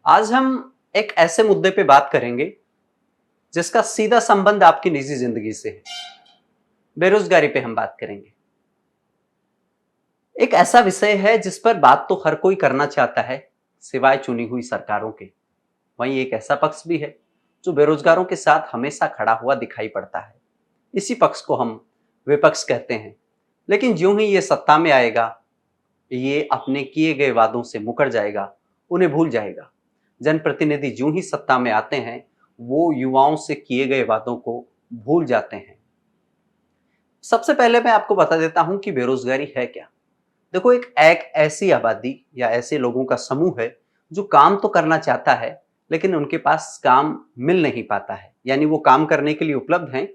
आज हम एक ऐसे मुद्दे पे बात करेंगे जिसका सीधा संबंध आपकी निजी जिंदगी से है। बेरोजगारी पे हम बात करेंगे। एक ऐसा विषय है जिस पर बात तो हर कोई करना चाहता है, सिवाय चुनी हुई सरकारों के। वहीं एक ऐसा पक्ष भी है जो बेरोजगारों के साथ हमेशा खड़ा हुआ दिखाई पड़ता है। इसी पक्ष को हम विपक्ष कहते हैं। लेकिन ज्यों ही ये सत्ता में आएगा, ये अपने किए गए वादों से मुकर जाएगा, उन्हें भूल जाएगा। जनप्रतिनिधि ज्यों ही सत्ता में आते हैं, वो युवाओं से किए गए वादों को भूल जाते हैं। सबसे पहले मैं आपको बता देता हूं कि बेरोजगारी है क्या। देखो, एक ऐसी आबादी या ऐसे लोगों का समूह है जो काम तो करना चाहता है, लेकिन उनके पास काम मिल नहीं पाता है। यानी वो काम करने के लिए उपलब्ध हैं,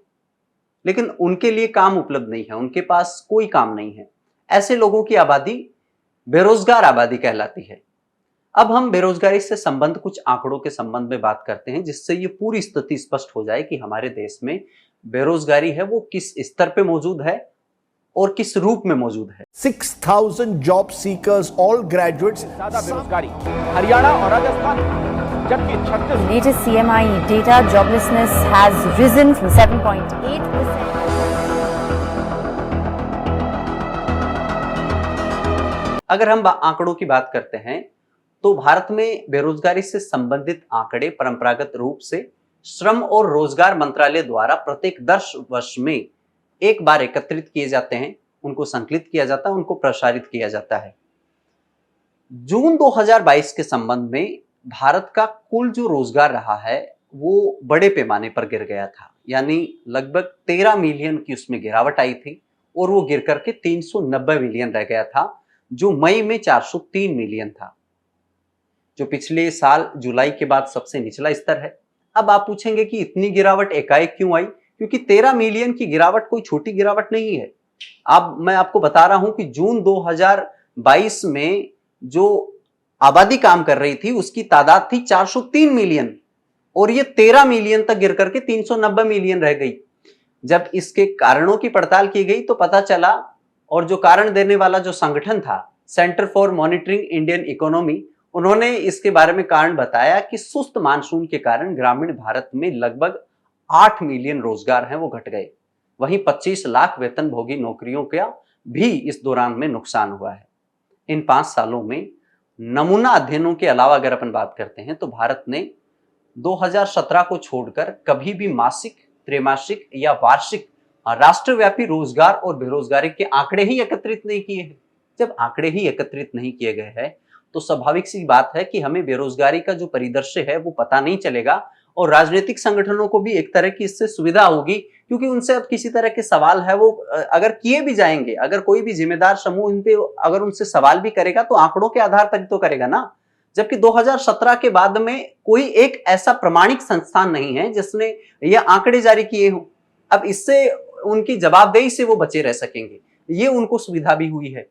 लेकिन उनके लिए काम उपलब्ध नहीं है, उनके पास कोई काम नहीं है। ऐसे लोगों की आबादी बेरोजगार आबादी कहलाती है। अब हम बेरोजगारी से संबंध कुछ आंकड़ों के संबंध में बात करते हैं, जिससे ये पूरी स्थिति स्पष्ट हो जाए कि हमारे देश में बेरोजगारी है वो किस स्तर पे मौजूद है और किस रूप में मौजूद है। 6,000 जॉब सीकर्स, ऑल ग्रेजुएट्स। ज्यादा बेरोजगारी हरियाणा और राजस्थान, जबकि 36 Latest CMI data, joblessness has risen from 7.8%. अगर हम आंकड़ों की बात करते हैं तो भारत में बेरोजगारी से संबंधित आंकड़े परंपरागत रूप से श्रम और रोजगार मंत्रालय द्वारा प्रत्येक 10 वर्ष में एक बार एकत्रित किए जाते हैं, उनको संकलित किया जाता है, उनको प्रसारित किया जाता है। जून 2022 के संबंध में भारत का कुल जो रोजगार रहा है वो बड़े पैमाने पर गिर गया था। यानी लगभग 13 मिलियन की उसमें गिरावट आई थी और वो गिर करके 390 मिलियन रह गया था, जो मई में 403 मिलियन था, जो पिछले साल जुलाई के बाद सबसे निचला स्तर है। अब आप पूछेंगे कि इतनी गिरावट एकाएक क्यों आई? क्योंकि 13 मिलियन की गिरावट कोई छोटी गिरावट नहीं है। अब मैं आपको बता रहा हूं कि जून 2022 में जो आबादी काम कर रही थी उसकी तादाद थी 403 मिलियन और ये 13 मिलियन तक गिर करके 390 मिलियन रह गई। जब इसके कारणों की पड़ताल की गई तो पता चला, और जो कारण देने वाला जो संगठन था, centre for monitoring Indian economy, उन्होंने इसके बारे में कारण बताया कि सुस्त मानसून के कारण ग्रामीण भारत में लगभग 8 मिलियन रोजगार हैं वो घट गए। वहीं 25 लाख वेतनभोगी नौकरियों का भी इस दौरान में नुकसान हुआ है। इन 5 सालों में नमूना अध्ययनों के अलावा अगर अपन बात करते हैं तो भारत ने 2017 को छोड़कर कभी भी मासिक, त्रैमासिक या वार्षिक राष्ट्रव्यापी रोजगार और बेरोजगारी के आंकड़े ही एकत्रित नहीं किए हैं। जब आंकड़े ही एकत्रित नहीं किए गए हैं तो स्वाभाविक सी बात है कि हमें बेरोजगारी का जो परिदृश्य है वो पता नहीं चलेगा और राजनीतिक संगठनों को भी एक तरह की इससे सुविधा होगी, क्योंकि उनसे अब किसी तरह के सवाल है वो अगर किए भी जाएंगे, अगर कोई भी जिम्मेदार समूह इन पे अगर उनसे सवाल भी करेगा तो आंकड़ों के आधार पर ही तो करेगा ना। जबकि 2017 के बाद में कोई एक ऐसा प्रमाणिक संस्थान नहीं है जिसने ये आंकड़े जारी किए हों। अब इससे उनकी जवाबदेही से वो बचे रह सकेंगे, ये उनको सुविधा भी हुई है।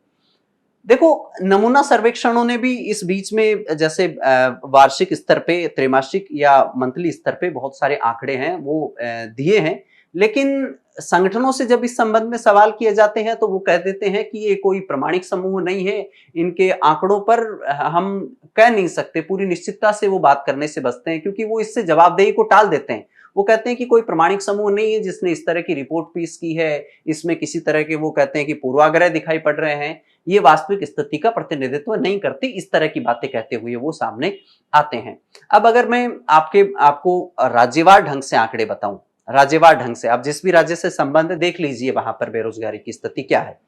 देखो, नमूना सर्वेक्षणों ने भी इस बीच में जैसे वार्षिक स्तर पे, त्रैमासिक या मंथली स्तर पे बहुत सारे आंकड़े हैं वो दिए हैं, लेकिन संगठनों से जब इस संबंध में सवाल किए जाते हैं तो वो कह देते हैं कि ये कोई प्रमाणिक समूह नहीं है, इनके आंकड़ों पर हम कह नहीं सकते, पूरी निश्चितता से वो बात करने से बचते हैं क्योंकि वो इससे जवाबदेही को टाल देते हैं। वो कहते हैं कि कोई प्रमाणिक समूह नहीं है जिसने इस तरह की रिपोर्ट पेश की है, इसमें किसी तरह के वो कहते हैं कि पूर्वाग्रह दिखाई पड़ रहे हैं, ये वास्तविक स्थिति का प्रतिनिधित्व नहीं करती, इस तरह की बातें कहते हुए वो सामने आते हैं। अब अगर मैं आपको राज्यवार ढंग से आंकड़े बताऊं, राज्यवार ढंग से, आप जिस भी राज्य से संबंध देख लीजिए वहां पर बेरोजगारी की स्थिति क्या है।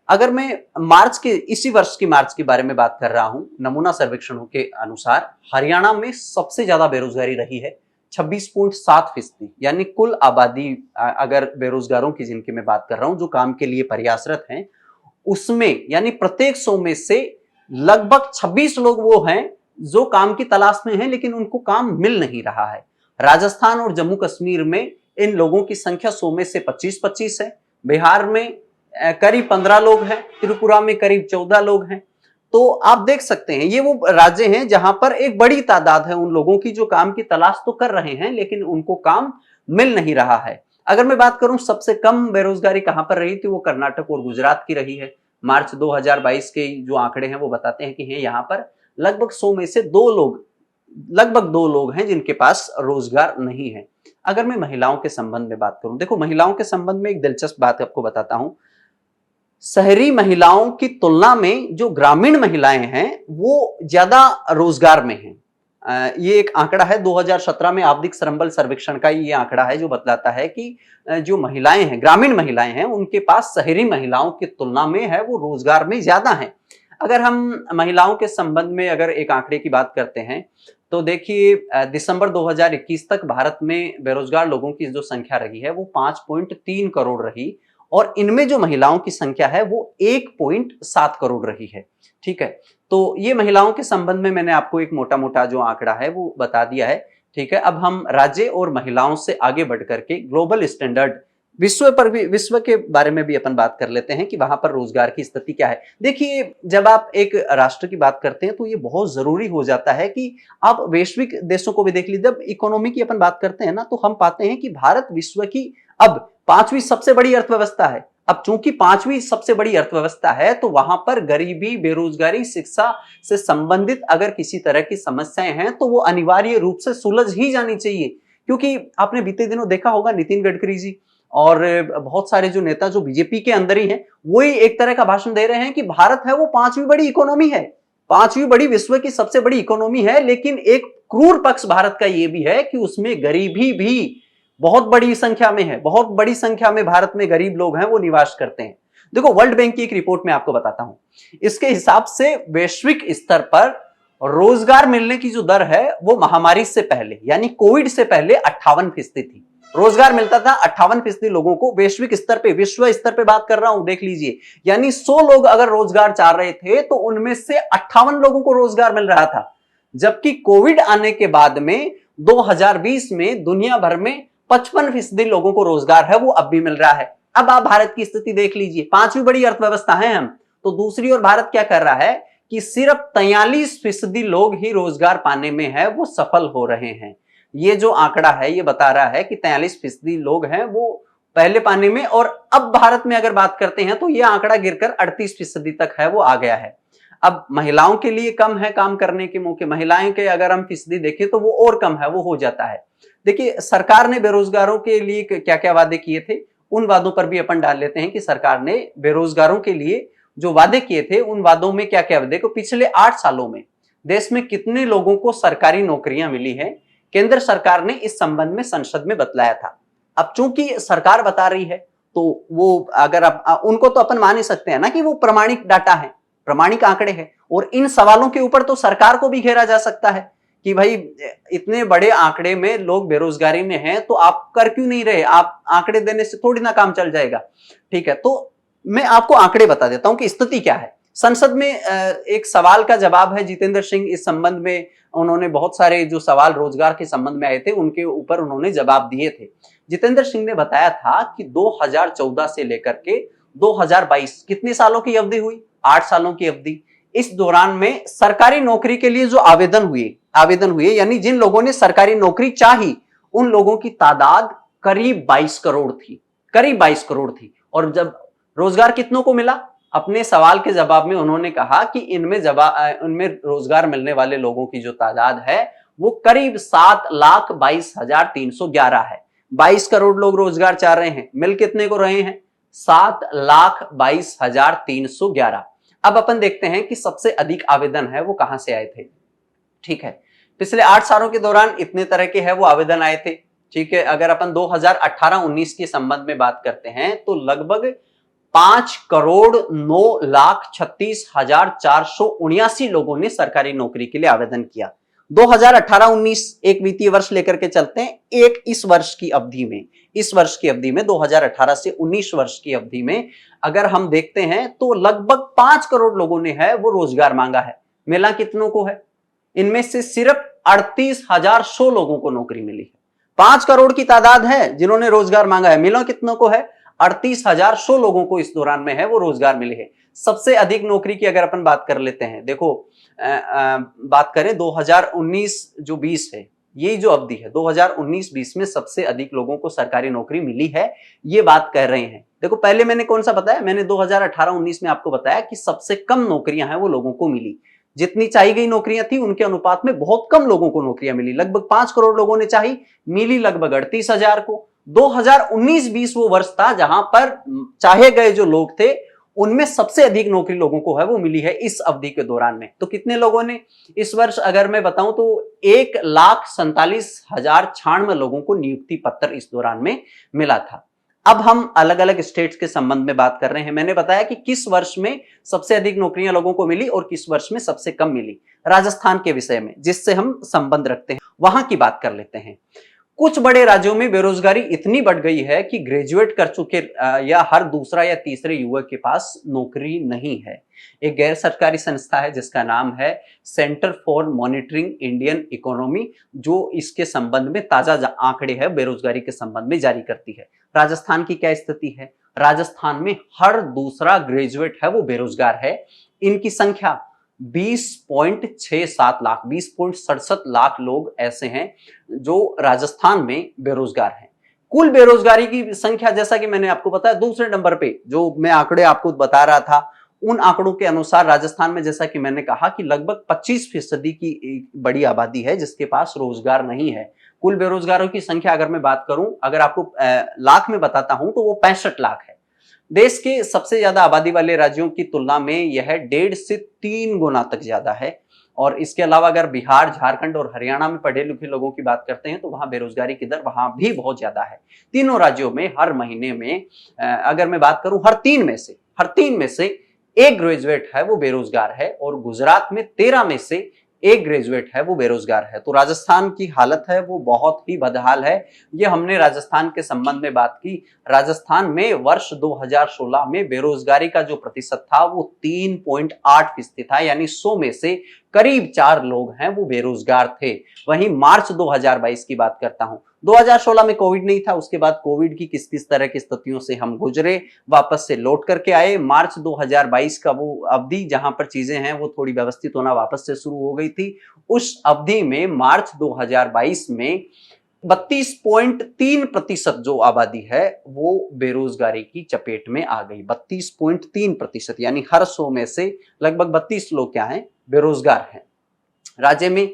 अगर मैं इसी वर्ष की मार्च के बारे में बात कर रहा हूं, नमूना सर्वेक्षणों के अनुसार हरियाणा में सबसे ज्यादा बेरोजगारी रही है, 26.7%। यानी कुल आबादी अगर बेरोजगारों की जिनकी मैं बात कर रहा हूं जो काम के लिए प्रयासरत हैं, उसमें यानी प्रत्येक 100 में से लगभग 26 लोग वो हैं जो काम की तलाश में हैं लेकिन उनको काम मिल नहीं रहा है। राजस्थान और जम्मू कश्मीर में इन लोगों की संख्या 100 में से 25-25 है। बिहार में करीब 15 लोग हैं, त्रिपुरा में करीब 14 लोग हैं। तो आप देख सकते हैं ये वो राज्य हैं जहां पर एक बड़ी तादाद है उन लोगों की जो काम की तलाश तो कर रहे हैं लेकिन उनको काम मिल नहीं रहा है। अगर मैं बात करूं सबसे कम बेरोजगारी कहां पर रही थी, वो कर्नाटक और गुजरात की रही है। मार्च 2022 के जो आंकड़े हैं वो बताते हैं कि यहाँ पर लगभग 100 में से 2 लोग लगभग 2 लोग हैं जिनके पास रोजगार नहीं है। अगर मैं महिलाओं के संबंध में बात करूं, देखो महिलाओं के संबंध में एक दिलचस्प बात आपको बताता हूं। शहरी महिलाओं की तुलना में जो ग्रामीण महिलाएं हैं वो ज्यादा रोजगार में हैं। ये एक आंकड़ा है 2017 में आवधिक श्रमबल सर्वेक्षण का ये आंकड़ा है जो बतलाता है कि जो महिलाएं हैं, ग्रामीण महिलाएं हैं, उनके पास शहरी महिलाओं की तुलना में है वो रोजगार में ज्यादा है। अगर हम महिलाओं के संबंध में अगर एक आंकड़े की बात करते हैं तो देखिए दिसंबर 2021 तक भारत में बेरोजगार लोगों की जो संख्या रही है वो 5.3 करोड़ रही और इनमें जो महिलाओं की संख्या है वो 1.7 करोड़ रही है। ठीक है, तो ये महिलाओं के संबंध में मैंने आपको एक मोटा मोटा जो आंकड़ा है वो बता दिया है। ठीक है, अब हम राज्य और महिलाओं से आगे बढ़ करके ग्लोबल स्टैंडर्ड विश्व के बारे में भी अपन बात कर लेते हैं कि वहां पर रोजगार की स्थिति क्या है। देखिए, जब आप एक राष्ट्र की बात करते हैं तो ये बहुत जरूरी हो जाता है कि आप वैश्विक देशों को भी देख लीजिए। जब इकोनॉमी की अपन बात करते हैं ना तो हम पाते हैं कि भारत विश्व की अब 5वीं सबसे बड़ी अर्थव्यवस्था है। अब चूंकि 5वीं सबसे बड़ी अर्थव्यवस्था है तो वहां पर गरीबी, बेरोजगारी, शिक्षा से संबंधित अगर किसी तरह की समस्याएं हैं तो वो अनिवार्य रूप से सुलझ ही जानी चाहिए। क्योंकि आपने बीते दिनों देखा होगा नितिन गडकरी जी और बहुत सारे जो नेता जो बीजेपी के अंदर ही हैं वही एक तरह का भाषण दे रहे हैं कि भारत है वो 5वीं बड़ी इकोनॉमी है, 5वीं बड़ी विश्व की सबसे बड़ी इकोनॉमी है। लेकिन एक क्रूर पक्ष भारत का ये भी है कि उसमें गरीबी भी बहुत बड़ी संख्या में है, बहुत बड़ी संख्या में भारत में गरीब लोग हैं वो निवास करते हैं। देखो, वर्ल्ड बैंक की एक रिपोर्ट में आपको बताता हूं, इसके हिसाब से वैश्विक स्तर पर रोजगार मिलने की जो दर है वो महामारी से पहले यानी कोविड से पहले 58% थी। रोजगार मिलता था 58% लोगों को वैश्विक स्तर पे, विश्व स्तर पे बात कर रहा हूं, देख लीजिए। यानी 100 लोग अगर रोजगार चाह रहे थे तो उनमें से 58 लोगों को रोजगार मिल रहा था। जबकि कोविड आने के बाद में 2020 में दुनिया भर में 55% लोगों को रोजगार है वो अब भी मिल रहा है। अब आप भारत की स्थिति देख लीजिए, 5वीं बड़ी अर्थव्यवस्था है हम, तो दूसरी ओर भारत क्या कर रहा है कि सिर्फ 43% लोग ही रोजगार पाने में है वो सफल हो रहे हैं। ये जो आंकड़ा है ये बता रहा है कि 43% लोग हैं वो पहले पाने में, और अब भारत में अगर बात करते हैं तो ये आंकड़ा गिरकर 38% तक है वो आ गया है। अब महिलाओं के लिए कम है काम करने के मौके, महिलाएं के अगर हम फीसदी देखें तो वो और कम है, वो हो जाता है। देखिए, सरकार ने बेरोजगारों के लिए क्या क्या वादे किए थे उन वादों पर भी अपन डाल लेते हैं कि सरकार ने बेरोजगारों के लिए जो वादे किए थे उन वादों में क्या क्या, देखो पिछले 8 सालों में देश में कितने लोगों को सरकारी नौकरियां मिली है, केंद्र सरकार ने इस संबंध में संसद में बतलाया था। अब चूंकि सरकार बता रही है तो वो अगर उनको तो अपन मान ही सकते हैं ना कि वो प्रमाणिक डाटा है, प्रमाणिक आंकड़े हैं, और इन सवालों के ऊपर तो सरकार को भी घेरा जा सकता है कि भाई इतने बड़े आंकड़े में लोग बेरोजगारी में हैं तो आप कर क्यों नहीं रहे, आप आंकड़े देने से थोड़ी ना काम चल जाएगा। ठीक है, तो मैं आपको आंकड़े बता देता हूं कि स्थिति क्या है। संसद में एक सवाल का जवाब है, जितेंद्र सिंह इस संबंध में उन्होंने बहुत सारे जो सवाल रोजगार के संबंध में आए थे उनके ऊपर उन्होंने जवाब दिए थे। जितेंद्र सिंह ने बताया था कि 2014 से लेकर के 2022 कितने सालों की अवधि हुई, 8 सालों की अवधि। इस दौरान में सरकारी नौकरी के लिए जो आवेदन हुए यानी जिन लोगों ने सरकारी नौकरी चाही उन लोगों की तादाद करीब 22 करोड़ थी, करीब 22 करोड़ थी। और जब रोजगार कितनों को मिला, अपने सवाल के जवाब में उन्होंने कहा कि इनमें रोजगार मिलने वाले लोगों की जो तादाद है वो करीब 7,22,311 है। 22 करोड़ लोग रोजगार चाह रहे हैं, मिल कितने को रहे हैं, 7,22,311। अब अपन देखते हैं कि सबसे अधिक आवेदन है वो कहां से आए थे। ठीक है, पिछले 8 सालों के दौरान इतने तरह के है वो आवेदन आए थे। ठीक है, अगर अपन 2018-19 के संबंध में बात करते हैं तो लगभग 5,09,36,479 लोगों ने सरकारी नौकरी के लिए आवेदन किया। 2018-19 एक वित्तीय वर्ष लेकर के चलते हैं, एक इस वर्ष की अवधि में 2018 से 19 वर्ष की अवधि में अगर हम देखते हैं तो लगभग 5 करोड़ लोगों ने है वो रोजगार मांगा है। मिला कितनों को है, इनमें से सिर्फ 38,100 लोगों को नौकरी मिली है। 5 करोड़ की तादाद है जिन्होंने रोजगार मांगा है, मिला कितनों को है, 38,100 लोगों को इस दौरान में है वो रोजगार मिले हैं। सबसे अधिक नौकरी की अगर अपन बात कर लेते हैं, देखो बात करें 2019 जो 20 है, ये जो अवधि है 2019-20 में सबसे अधिक लोगों को सरकारी नौकरी मिली है, ये बात कह रहे हैं। देखो पहले मैंने कौन सा बताया, मैंने 2018-19 में आपको बताया कि सबसे कम नौकरियां हैं वो लोगों को मिली। जितनी चाही गई नौकरियां थी उनके अनुपात में बहुत कम लोगों को नौकरियां मिली। लगभग 5 करोड़ लोगों ने चाही, मिली लगभग 38,000 को। 2019-20 वो वर्ष था जहां पर चाहे गए जो लोग थे उनमें सबसे अधिक नौकरी लोगों को है वो मिली है इस अवधि के दौरान में। तो कितने लोगों ने इस वर्ष अगर मैं बताऊं तो 1,47,096 लोगों को नियुक्ति पत्र इस दौरान में मिला था। अब हम अलग अलग स्टेट्स के संबंध में बात कर रहे हैं। मैंने बताया कि किस वर्ष में सबसे अधिक नौकरियां लोगों को मिली और किस वर्ष में सबसे कम मिली। राजस्थान के विषय में जिससे हम संबंध रखते हैं वहां की बात कर लेते हैं। कुछ बड़े राज्यों में बेरोजगारी इतनी बढ़ गई है कि ग्रेजुएट कर चुके या हर दूसरा या तीसरे युवक के पास नौकरी नहीं है। एक गैर सरकारी संस्था है जिसका नाम है centre for monitoring Indian economy, जो इसके संबंध में ताजा आंकड़े है बेरोजगारी के संबंध में जारी करती है। राजस्थान की क्या स्थिति है? राजस्थान में हर दूसरा ग्रेजुएट है वो बेरोजगार है। इनकी संख्या 20.67 लाख, 20.67 लाख लोग ऐसे हैं जो राजस्थान में बेरोजगार हैं। कुल बेरोजगारी की संख्या जैसा कि मैंने आपको बताया दूसरे नंबर पे जो मैं आंकड़े आपको बता रहा था, उन आंकड़ों के अनुसार राजस्थान में जैसा कि मैंने कहा कि लगभग 25% की एक बड़ी आबादी है जिसके पास रोजगार नहीं है। कुल बेरोजगारों की संख्या अगर मैं बात करूं, अगर आपको लाख में बताता हूं तो वो 65 लाख है। देश के सबसे ज्यादा आबादी वाले राज्यों की तुलना में यह 1.5 से 3 गुना तक ज्यादा है। और इसके अलावा अगर बिहार, झारखंड और हरियाणा में पढ़े लिखे लोगों की बात करते हैं तो वहां बेरोजगारी की दर वहां भी बहुत ज्यादा है। तीनों राज्यों में हर महीने में अगर मैं बात करूं हर तीन में से एक ग्रेजुएट है वो बेरोजगार है और गुजरात में 13 में से एक ग्रेजुएट है वो बेरोजगार है। तो राजस्थान की हालत है वो बहुत ही बदहाल है। ये हमने राजस्थान के संबंध में बात की। राजस्थान में वर्ष 2016 में बेरोजगारी का जो प्रतिशत था वो 3.8% था, यानी 100 में से करीब 4 लोग हैं वो बेरोजगार थे। वहीं मार्च 2022 की बात करता हूं, 2016 में कोविड नहीं था, उसके बाद कोविड की किस किस तरह की स्थितियों से हम गुजरे, वापस से लौट करके आए। मार्च 2022 का वो अवधि जहां पर चीजें हैं वो थोड़ी व्यवस्थित होना वापस से शुरू हो गई थी। उस अवधि में मार्च 2022 में 32.3% जो आबादी है वो बेरोजगारी की चपेट में आ गई। 32.3%, यानी हर 100 में से लगभग 32 लोग क्या हैं, बेरोजगार हैं। राज्य में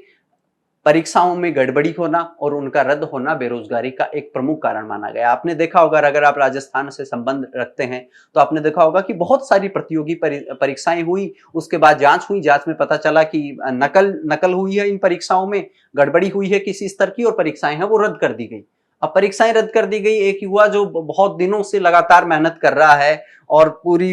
परीक्षाओं में गड़बड़ी होना और उनका रद्द होना बेरोजगारी का एक प्रमुख कारण माना गया। आपने देखा होगा, अगर आप राजस्थान से संबंध रखते हैं तो आपने देखा होगा कि बहुत सारी प्रतियोगी परीक्षाएं हुई, उसके बाद जांच हुई, जांच में पता चला कि नकल हुई है, इन परीक्षाओं में गड़बड़ी हुई है किसी स्तर की और परीक्षाएं हैं वो रद्द कर दी गई। अब परीक्षाएं रद्द कर दी गई, एक युवा जो बहुत दिनों से लगातार मेहनत कर रहा है और पूरी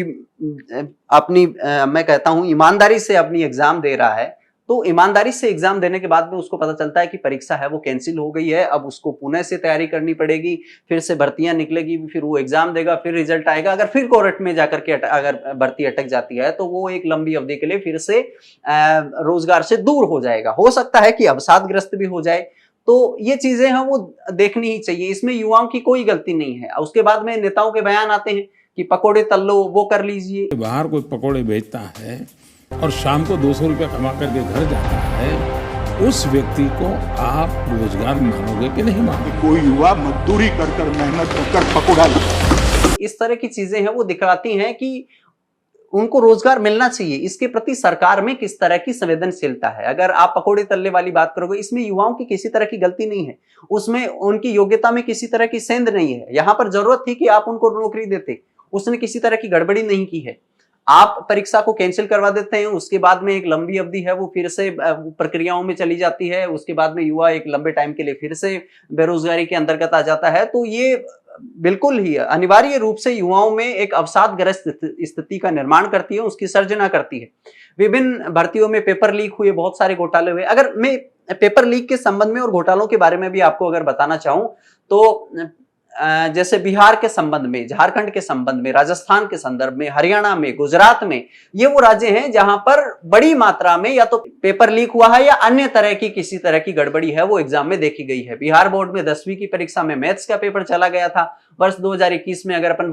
अपनी मैं कहता हूं ईमानदारी से अपनी एग्जाम दे रहा है, तो ईमानदारी से एग्जाम देने के बाद में उसको पता चलता है कि परीक्षा है वो कैंसिल हो गई है। अब उसको पुनः से तैयारी करनी पड़ेगी, फिर से भर्तियां निकलेगी, फिर वो एग्जाम देगा, फिर रिजल्ट आएगा। अगर फिर कोर्ट में जाकर के अगर भर्ती अटक जाती है तो वो एक लंबी अवधि के लिए फिर से रोजगार से दूर हो जाएगा। हो सकता है कि अवसादग्रस्त भी हो जाए। तो ये चीजें हैं वो देखनी ही चाहिए, इसमें युवाओं की कोई गलती नहीं है। उसके बाद में नेताओं के बयान आते हैं कि पकोड़े तल लो, वो कर लीजिए। बाहर कोई पकोड़े बेचता है और शाम को 200 रुपया कमा करके घर जाता है, उस व्यक्ति को आप रोजगार मानोगे कि नहीं मानोगे? कोई युवा मजदूरी कर मेहनत कर पकोड़ा लाता। इस तरह की चीजें हैं वो दिखलाती हैं कि उनको रोजगार मिलना चाहिए। इसके प्रति सरकार में किस तरह की संवेदनशीलता है। अगर आप पकोड़े तलने वाली बात करोगे, इसमें युवाओं की किसी तरह की गलती नहीं है, उसमें उनकी योग्यता में किसी तरह की सेंध नहीं है। यहाँ पर जरूरत थी कि आप उनको नौकरी देते, उसने किसी तरह की गड़बड़ी नहीं की है। आप परीक्षा को कैंसिल करवा देते हैं, उसके बाद में एक लंबी अवधि है वो फिर से प्रक्रियाओं में चली जाती है, उसके बाद में युवा एक लंबे टाइम के लिए फिर से बेरोजगारी के अंतर्गत आ जाता है। तो ये बिल्कुल ही अनिवार्य रूप से युवाओं में एक अवसादग्रस्त स्थिति का निर्माण करती है, उसकी सर्जना करती है। विभिन्न भर्तियों में पेपर लीक हुए, बहुत सारे घोटाले हुए। अगर मैं पेपर लीक के संबंध में और घोटालों के बारे में भी आपको अगर बताना चाहूं तो जैसे बिहार के संबंध में, झारखंड के संबंध में, राजस्थान के संदर्भ में, हरियाणा में, गुजरात में, ये वो राज्य हैं जहां पर बड़ी मात्रा में या तो पेपर लीक हुआ है या अन्य तरह की किसी तरह की गड़बड़ी है वो एग्जाम में देखी गई है। बिहार बोर्ड में 10वीं की परीक्षा में मैथ्स का पेपर चला गया था, वर्ष 2021 में अगर अपन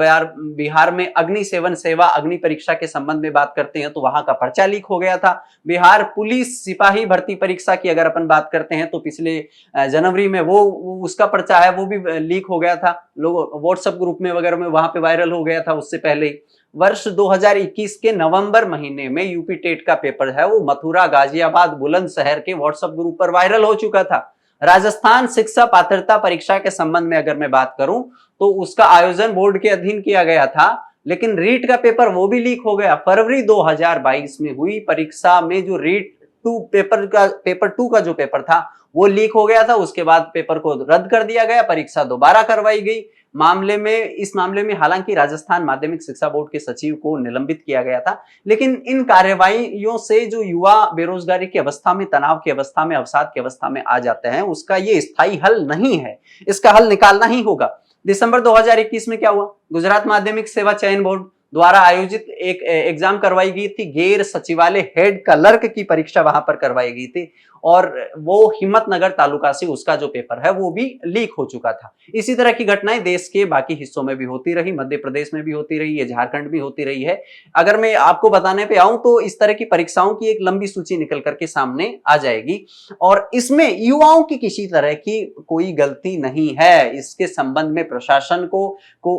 बिहार में अग्नि सेवन सेवा अग्नि परीक्षा के संबंध में बात करते हैं तो वहां का पर्चा लीक हो गया था। बिहार पुलिस सिपाही भर्ती परीक्षा की अगर अपन बात करते हैं तो पिछले जनवरी में वो उसका पर्चा है वो भी लीक हो गया था, लोग व्हाट्सएप ग्रुप में वगैरह में वहां पे वायरल हो गया था उससे पहले ही। वर्ष 2021 के नवंबर महीने में यूपी टेट का पेपर है वो मथुरा, गाजियाबाद, बुलंदशहर के व्हाट्सएप ग्रुप पर वायरल हो चुका था। राजस्थान शिक्षा पात्रता परीक्षा के संबंध में अगर मैं बात करूं तो उसका आयोजन बोर्ड के अधीन किया गया था, लेकिन रीट का पेपर वो भी लीक हो गया। फरवरी 2022 में हुई परीक्षा में जो रीट पेपर 2 का जो पेपर था वो लीक हो गया था। उसके बाद पेपर को रद्द कर दिया गया, परीक्षा दोबारा करवाई गई। इस मामले में हालांकि राजस्थान माध्यमिक शिक्षा बोर्ड के सचिव को निलंबित किया गया था, लेकिन इन कार्यवाहियों से जो युवा बेरोजगारी की अवस्था में, तनाव की अवस्था में, अवसाद की अवस्था में आ जाते हैं उसका ये स्थायी हल नहीं है, इसका हल निकालना ही होगा। दिसंबर 2021 में क्या हुआ, गुजरात माध्यमिक सेवा चयन बोर्ड द्वारा आयोजित एक एग्जाम करवाई गई थी, गैर सचिवालय हेड क्लर्क की परीक्षा वहां पर करवाई गई थी और वो हिम्मतनगर तालुका से उसका जो पेपर है वो भी लीक हो चुका था। इसी तरह की घटनाएं देश के बाकी हिस्सों में भी होती रही, मध्य प्रदेश में भी होती रही है, झारखंड भी होती रही है। अगर मैं आपको बताने पे आऊं तो इस तरह की परीक्षाओं की एक लंबी सूची निकल करके सामने आ जाएगी और इसमें युवाओं की किसी तरह की कोई गलती नहीं है। इसके संबंध में प्रशासन को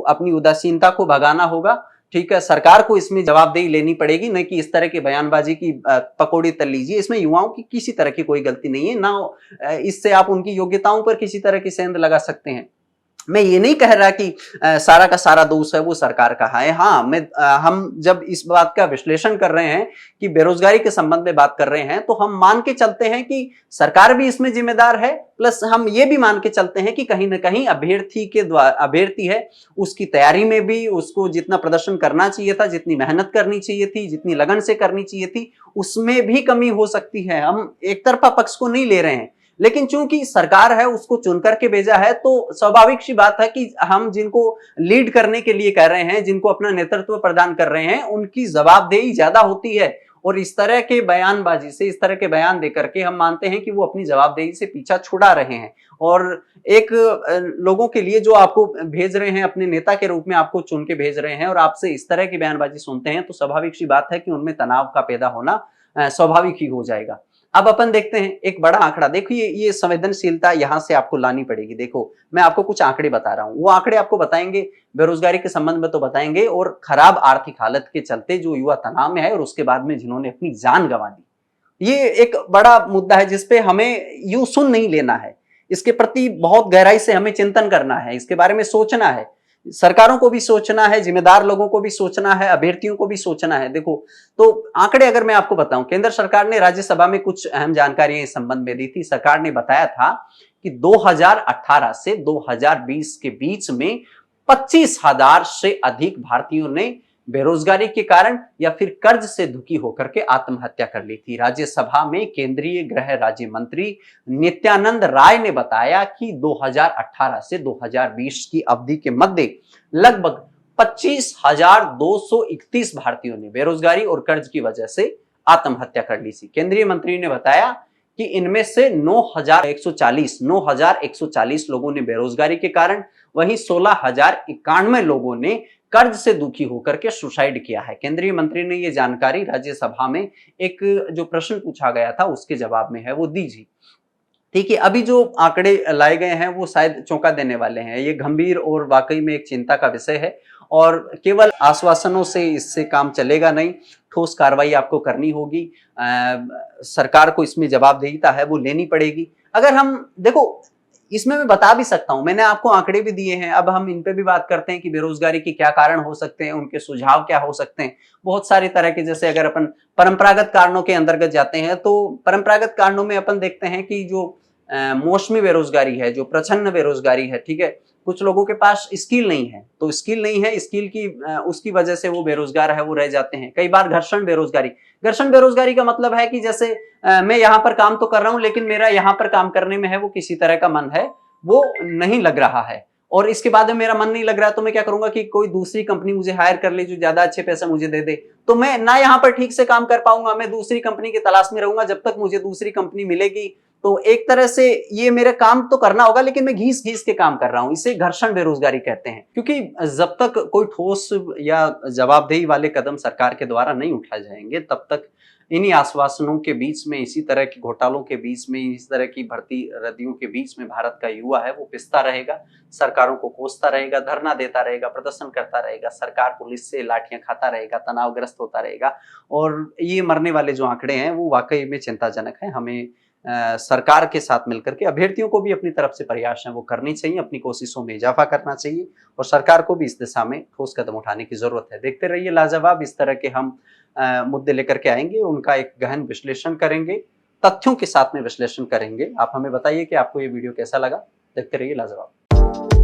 अपनी उदासीनता को भगाना होगा, ठीक है, सरकार को इसमें जवाबदेही लेनी पड़ेगी, नहीं कि इस तरह की बयानबाजी की पकौड़ी तल लीजिए। इसमें युवाओं की किसी तरह की कोई गलती नहीं है, ना इससे आप उनकी योग्यताओं पर किसी तरह की सेंध लगा सकते हैं। मैं ये नहीं कह रहा कि सारा का सारा दोष है वो सरकार का है। हाँ, हम जब इस बात का विश्लेषण कर रहे हैं कि बेरोजगारी के संबंध में बात कर रहे हैं तो हम मान के चलते हैं कि सरकार भी इसमें जिम्मेदार है, प्लस हम ये भी मान के चलते हैं कि कहीं ना कहीं अभ्यर्थी है उसकी तैयारी में भी उसको जितना प्रदर्शन करना चाहिए था, जितनी मेहनत करनी चाहिए थी, जितनी लगन से करनी चाहिए थी, उसमें भी कमी हो सकती है। हम एक तरफा पक्ष को नहीं ले रहे हैं, लेकिन चूंकि सरकार है उसको चुन करके भेजा है तो स्वाभाविक सी बात है कि हम जिनको लीड करने के लिए कह रहे हैं, जिनको अपना नेतृत्व प्रदान कर रहे हैं, उनकी जवाबदेही ज्यादा होती है। और इस तरह के बयानबाजी से, इस तरह के बयान देकर के हम मानते हैं कि वो अपनी जवाबदेही से पीछा छुड़ा रहे हैं। और एक लोगों के लिए जो आपको भेज रहे हैं, अपने नेता के रूप में आपको चुन के भेज रहे हैं और आपसे इस तरह की बयानबाजी सुनते हैं तो स्वाभाविक सी बात है कि उनमें तनाव का पैदा होना स्वाभाविक ही हो जाएगा। अब अपन देखते हैं एक बड़ा आंकड़ा। देखिए ये संवेदनशीलता यहां से आपको लानी पड़ेगी। देखो मैं आपको कुछ आंकड़े बता रहा हूं, वो आंकड़े आपको बताएंगे बेरोजगारी के संबंध में तो बताएंगे, और खराब आर्थिक हालत के चलते जो युवा तनाव में है और उसके बाद में जिन्होंने अपनी जान गंवा दी। ये एक बड़ा मुद्दा है जिसपे हमें यूं सुन नहीं लेना है, इसके प्रति बहुत गहराई से हमें चिंतन करना है, इसके बारे में सोचना है। सरकारों को भी सोचना है, जिम्मेदार लोगों को भी सोचना है, अभ्यर्थियों को भी सोचना है। देखो तो आंकड़े अगर मैं आपको बताऊं, केंद्र सरकार ने राज्यसभा में कुछ अहम जानकारियां इस संबंध में दी थी। सरकार ने बताया था कि 2018 से 2020 के बीच में 25,000 से अधिक भारतीयों ने बेरोजगारी के कारण या फिर कर्ज से दुखी होकर के आत्महत्या कर ली थी। राज्यसभा में केंद्रीय गृह राज्य मंत्री नित्यानंद राय ने बताया कि 2018 से 2020 की अवधि के मध्य लगभग 25,231 भारतीयों ने बेरोजगारी और कर्ज की वजह से आत्महत्या कर ली थी। केंद्रीय मंत्री ने बताया कि इनमें से 9,140 लोगों ने बेरोजगारी के कारण, वहीं 16,091 लोगों ने कर्ज से दुखी होकर के सुसाइड किया है। केंद्रीय मंत्री ने यह जानकारी राज्यसभा में एक जो प्रश्न पूछा गया था उसके जवाब में है वो दीजिए। ठीक है, अभी जो आंकड़े लाए गए हैं वो शायद चौंका देने वाले हैं। ये गंभीर और वाकई में एक चिंता का विषय है और केवल आश्वासनों से इससे काम चलेगा नहीं, ठोस कार्रवाई आपको करनी होगी। सरकार को इसमें जवाबदेहिता है वो लेनी पड़ेगी। अगर हम देखो, इसमें मैं बता भी सकता हूं, मैंने आपको आंकड़े भी दिए हैं। अब हम इन पे भी बात करते हैं कि बेरोजगारी के क्या कारण हो सकते हैं, उनके सुझाव क्या हो सकते हैं। बहुत सारी तरह के, जैसे अगर अपन परंपरागत कारणों के अंतर्गत जाते हैं तो परंपरागत कारणों में अपन देखते हैं कि जो मौसमी बेरोजगारी है, जो प्रच्छन्न बेरोजगारी है, ठीक है, कुछ लोगों के पास स्किल नहीं है, तो स्किल नहीं है, स्किल की उसकी वजह से वो बेरोजगार है, वो रह जाते हैं। कई बार घर्षण बेरोजगारी का मतलब है कि जैसे मैं यहाँ पर काम तो कर रहा हूँ लेकिन मेरा यहाँ पर काम करने में है वो किसी तरह का मन है वो नहीं लग रहा है, और इसके बाद में मेरा मन नहीं लग रहा है तो मैं क्या करूंगा कि कोई दूसरी कंपनी मुझे हायर कर ले जो ज्यादा अच्छे पैसे मुझे दे दे, तो मैं ना यहाँ पर ठीक से काम कर पाऊंगा, मैं दूसरी कंपनी की तलाश में रहूंगा। जब तक मुझे दूसरी कंपनी मिलेगी तो एक तरह से ये मेरे काम तो करना होगा, लेकिन मैं घीस घीस के काम कर रहा हूं। इसे घर्षण बेरोजगारी कहते हैं, क्योंकि जब तक कोई ठोस या जवाबदेही वाले कदम सरकार के द्वारा नहीं उठाए जाएंगे, तब तक इन्हीं आश्वासनों के बीच में, इसी तरह के घोटालों के बीच में, इस तरह की भर्ती रद्दियों के बीच में भारत का युवा है वो पिसता रहेगा, सरकारों को कोसता रहेगा, धरना देता रहेगा, प्रदर्शन करता रहेगा, सरकार पुलिस से लाठियां खाता रहेगा, तनावग्रस्त होता रहेगा। और ये मरने वाले जो आंकड़े हैं वो वाकई में चिंताजनक है। हमें सरकार के साथ मिलकर के अभ्यर्थियों को भी अपनी तरफ से प्रयास है वो करनी चाहिए, अपनी कोशिशों में इजाफा करना चाहिए, और सरकार को भी इस दिशा में ठोस कदम उठाने की जरूरत है। देखते रहिए लाजवाब, इस तरह के हम मुद्दे लेकर के आएंगे, उनका एक गहन विश्लेषण करेंगे, तथ्यों के साथ में विश्लेषण करेंगे। आप हमें बताइए कि आपको ये वीडियो कैसा लगा। देखते रहिए लाजवाब।